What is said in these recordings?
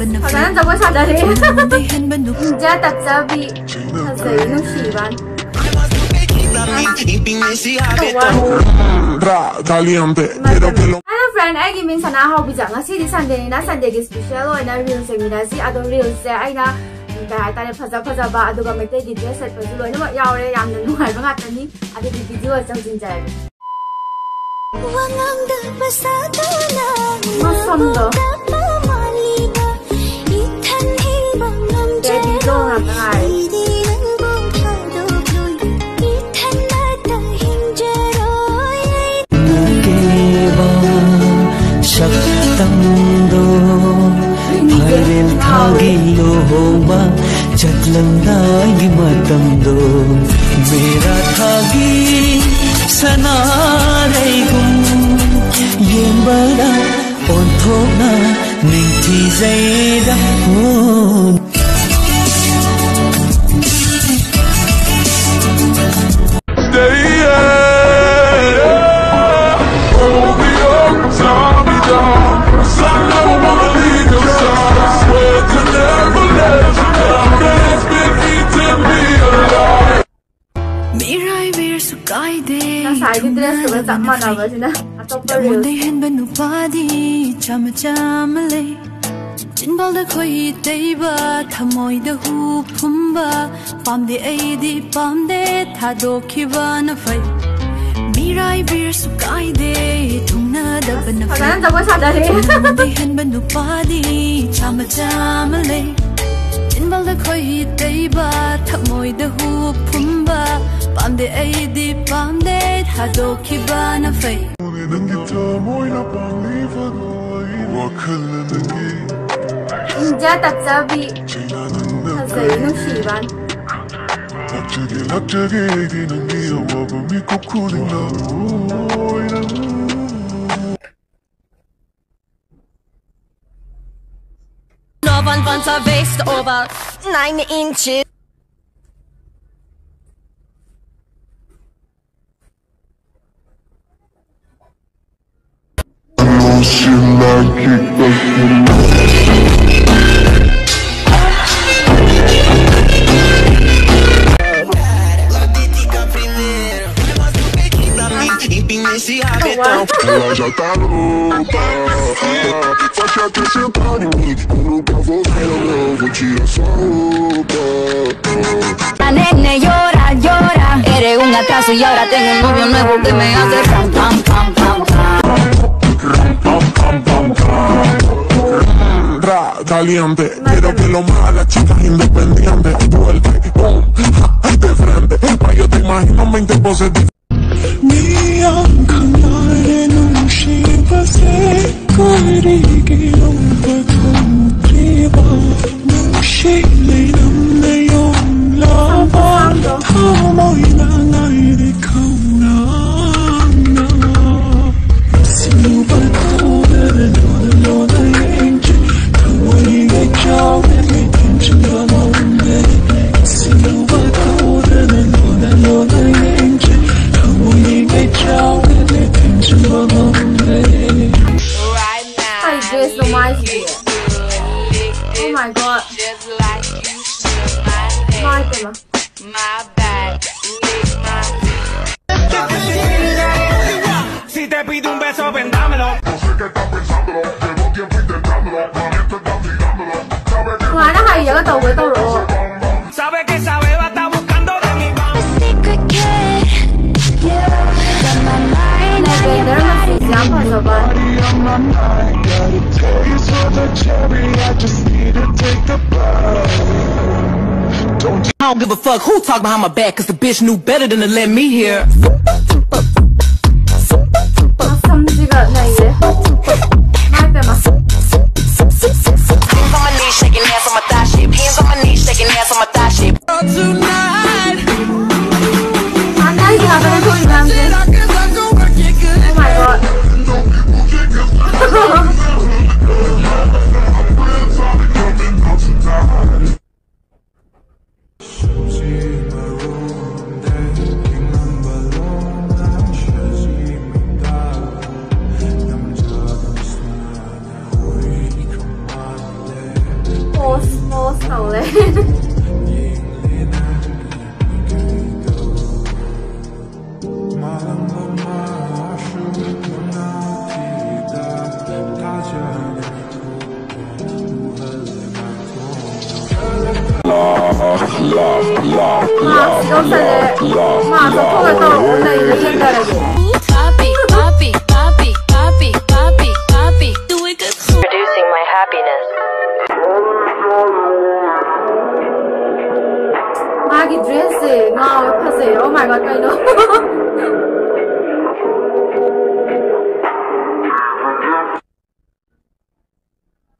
Hằng 저거 사다리. 진짜 답답이 하세요. 누시반. Hello friend, I give me Sanathoibi Haobijam. Ngasi Sunday na Sunday gi special oina reels semina si ado reels se aina kai ta faza ba aduga mete gi dress set pa loina ma yaure yamna nuai ba ngatani adi video chawjin jai. Masando. Baby go ngai. Shaktamdo Pharil thagi lohoma Chatlandagi matamdo Mera thagi sanarai gum Yembara onthona ningthi zaida Nasai dress tu tak mana apa sih na? Atau perlu? Jinbal da koi teiba thamoi da hu phumba pamde aidi pamde thado khiba na fai mirai bir sukai de thungna da ban fai hagan jago sadare de hen banu padi chama chamale jinbal da koi teiba thamoi da hu phumba pamde aidi pamde thado khiba na fai 진짜 답답이 하세요. 누시반. Novan vantar väst över 9 inches. Ela já tá louca, só quer sentar em mim. Eu nunca vou ver, eu vou tirar sua roupa. La nene llora, llora. Eres un acaso y ahora tengo un novio nuevo que me hace pam pam pam pam pam. Caliente, quiero que lo más las chicas independientes. Vuelve, boom, de frente. Pa' yo te imagino 20 poses diferentes. Oh my god. My bad. Si te pido un beso, vendámelo. No sé qué estás pensándolo, llevo tiempo intentándolo. Mami, esto está mirándolo. Ngoài nó hay giờ cái tàu với tàu rồi. Sabe que sabe va está buscando de mi mano. Này về đó là gì dám phải rồi bạn. I don't give a fuck who talk behind my back, cause the bitch knew better than to let me hear. 삼지가 나이래. 말 때마. Hands on my knees, shaking ass on my thigh shape. Hands on my knees, shaking ass on my thigh shape. Tonight. 안 나이지 가다가 소리 나는데. Oh my god. post เอาเลย Producing my happiness. Magi dress ngao phase. Oh my god, I know.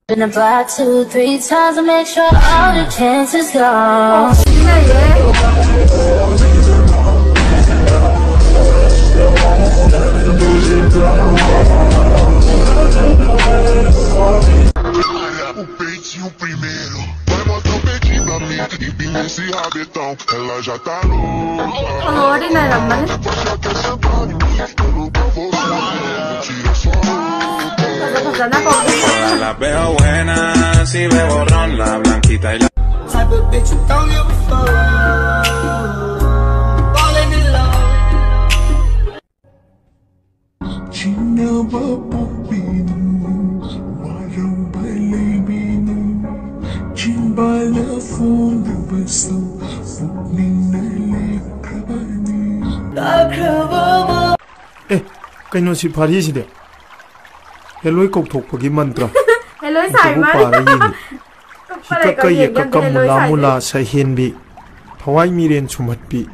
Been about 2-3 times to make sure all the chances gone. O peitinho primeiro, vai botar o peitinho pra mim e bem nesse rabetão, ela já tá louca. Oh, đi này làm bánh. La veo buena, si ve borrón, la blanquita y la... Type of bitch you don't give a fuck. Falling in love. Cái nó chỉ phát hiện gì đấy? Hello cục thuộc của cái mantra. Hello sai mà. Hita cái cái cầm mula sai hiền bị, thawai miren chumat bị,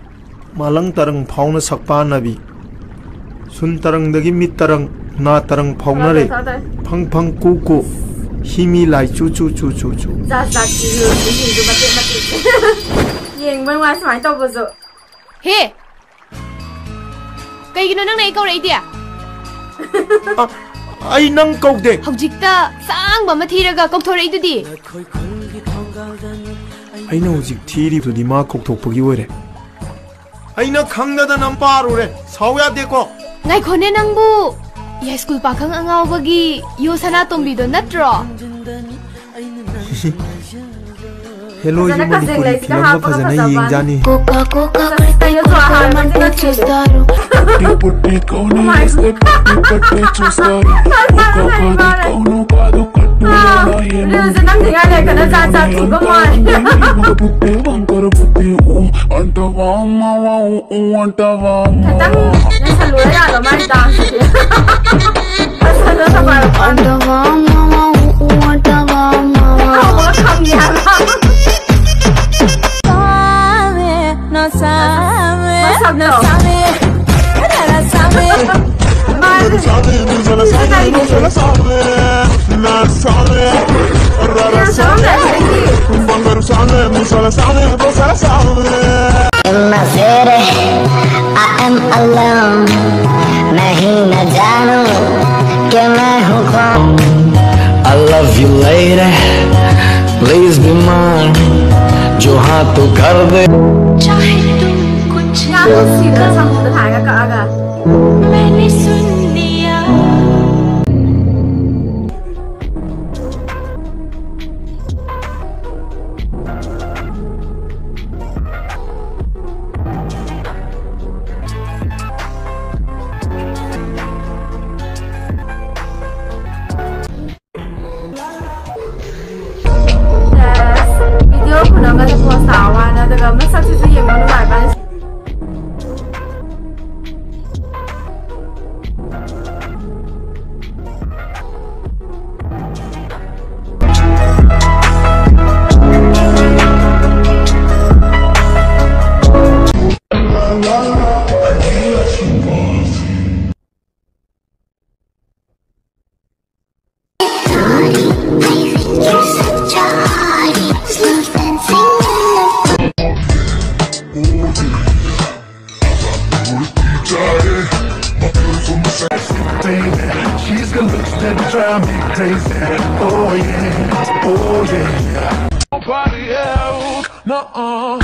malang tarang phau na sakpa na bị, sun tarang dagi mit tarang na tarang phau na re, phang phang ku ku, himi lai chu chu chu chu chu. Dạ chỉ lừa cái gì rồi mà tiện. Nhìn bên ngoài xoáy tàu vừa rồi. Hey, cái nó này câu đấy à? Ai năng câu đấy? Học dịch ta sang mà thi ra câu thôi đấy đi. Ai năng dịch thi đi thì mà câu thuộc bagi vậy? Ai năng khang na nam pa rồi, sao ya de ko? Ngay con nên năng bu, ya school pa khang angao bagi, yo Sanathoibi do natro. Hello, you Manipuri film में फंसना ही एक जानी. In my city, I am alone. नहीं न जानूं कि मैं हूँ कौन. I love you lady, please be mine. जो हाँ तो कर दे. चाहे तुम कुछ मैंने सुन लिया. Video của nó là của sao à? Nó được mất sắp xếp gì mà nó lại bán. She's got looks that drive me crazy. Oh yeah, oh yeah. Nobody else, nuh-uh.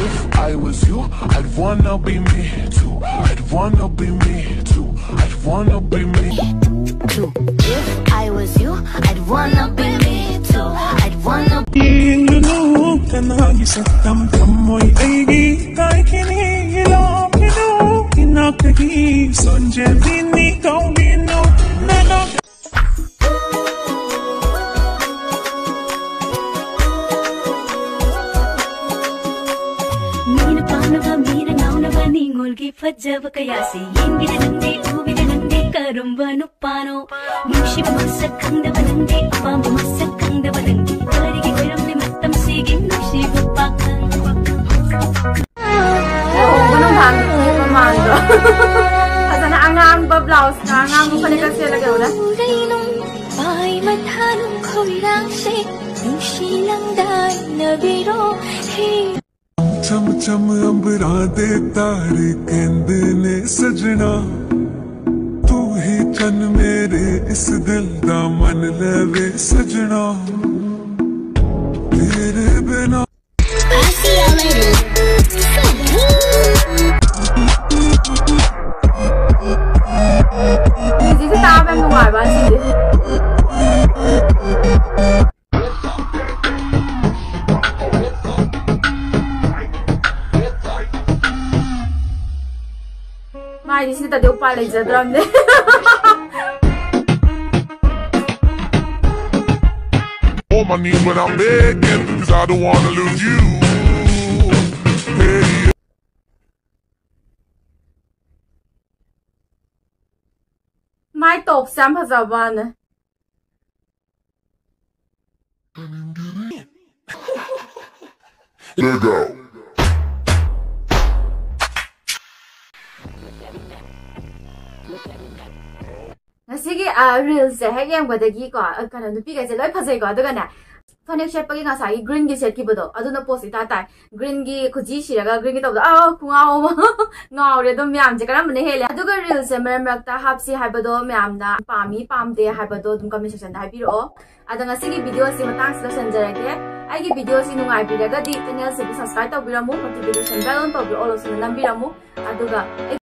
If I was you, I'd wanna be me too. I'd wanna be me too. I'd wanna be me too. If I was you, I'd wanna be me too. I'd wanna be Kanagi sa tamtamoy aigi Kai kini ilaw kino Inakagi Sonje bini kau bino Nanak Mina paano ba mina ngaw na ba ningol Gifadjaba kaya si Yingida nangdi ubida nangdi Karumba no pano Nushi masakang da balangdi Apamba masakang da balangdi Karigi kairam di matam siging Nushi bupakang Ganong hangin pamando. Asa na angang ba blouse ka angang mo pala kasi lagi ulit. Ay mathanong koirang si Nushi lang dahil na biro चम चम अंबरा दे तारे कहंदे ने सजना तू ही चन मेरे इस दिल दा मन लवे सजना तेरे बिना Hindi si tao em nung ba si Mai di sini tadi upah lagi drum deh. On my knees when I'm begging, cause I don't wanna lose you. Hey. Mai top sam hazaban. There go. Sige, reels se hai yang badagi ko kana nupi ga se loi phasai ko daga na phone shape pagi nga sai green gi set ki bodo aduna post ita tai green gi khuji shiraga green gi tawda khungao ma ngao re dum yam je kana mane hele aduga reels se mer mer ta hapsi hai bodo myam na pami pamde hai bodo dum comment section da hai biro adanga sigi video si matang sila sanjarage ai gi video si nungai biraga di channel se subscribe taw biramu notification bell on taw bi all of su nambiramu aduga